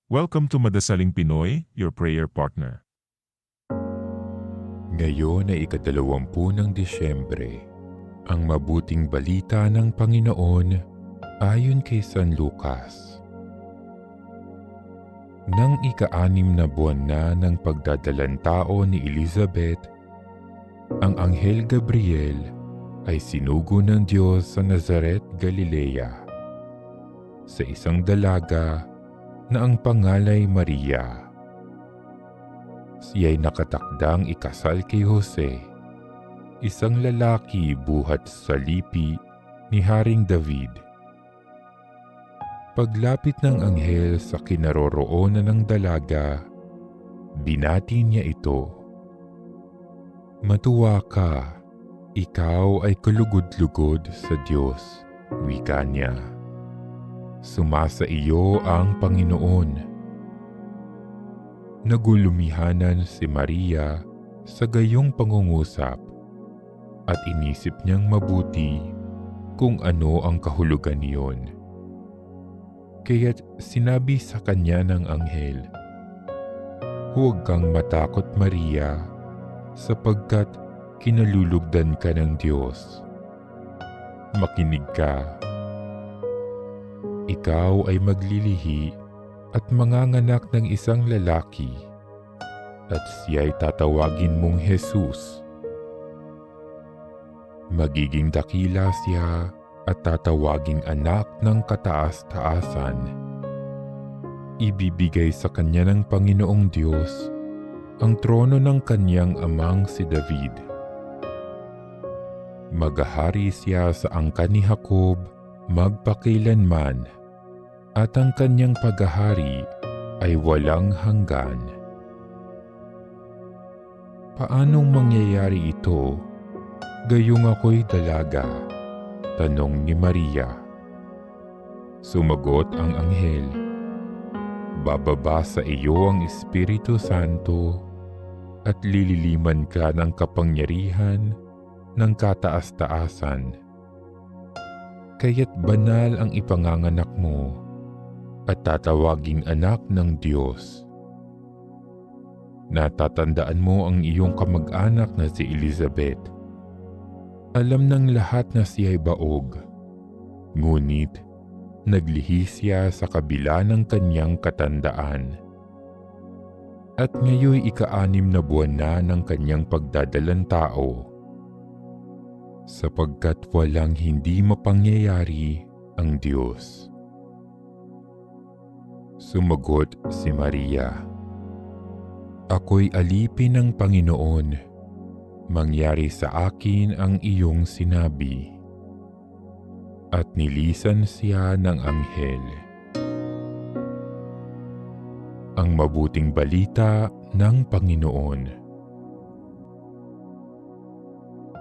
Welcome to Madasaling Pinoy, your prayer partner. Ngayon ay ika-20 ng Disyembre. Ang mabuting balita ng Panginoon ayon kay San Lucas. Nang ika-6 na buwan na ng pagdadalang tao ni Elizabeth, ang Anghel Gabriel ay sinugo ng Diyos sa Nazaret, Galilea, sa isang dalaga na ang pangalay Maria. Siya'y nakatakdang ikasal kay Jose, isang lalaki buhat sa lipi ni Haring David. Paglapit ng anghel sa kinaroroonan ng dalaga, binati niya ito. "Matuwa ka, ikaw ay kalugod-lugod sa Diyos," wika niya. "Sumasa iyo ang Panginoon." Nagulumihanan si Maria sa gayong pangungusap at inisip niyang mabuti kung ano ang kahulugan niyon. Kaya't sinabi sa kanya ng anghel, "Huwag kang matakot, Maria, sapagkat kinalulugdan ka ng Diyos. Makinig ka. Ikaw ay maglilihi at manganganak ng isang lalaki, at siya'y tatawagin mong Jesus. Magiging dakila siya at tatawaging anak ng kataas-taasan. Ibibigay sa kanya ng Panginoong Diyos ang trono ng kanyang amang si David. Maghahari siya sa angkan ni Jacob magpakailanman, at ang kanyang paghahari ay walang hanggan." "Paanong mangyayari ito, gayong ako'y dalaga?" tanong ni Maria. Sumagot ang anghel, "Bababa sa iyo ang Espiritu Santo at lililiman ka ng kapangyarihan ng kataas-taasan. Kaya't banal ang ipanganganak mo at tatawaging anak ng Diyos. Natatandaan mo ang iyong kamag-anak na si Elizabeth. Alam ng lahat na siya'y baog, ngunit naglihi siya sa kabila ng kanyang katandaan. At ngayoy ika-6 na buwan na ng kanyang pagdadalang tao, sapagkat walang hindi mapangyayari ang Diyos." Sumagot si Maria, "Ako'y alipin ng Panginoon. Mangyari sa akin ang iyong sinabi." At nilisan siya ng anghel. Ang mabuting balita ng Panginoon.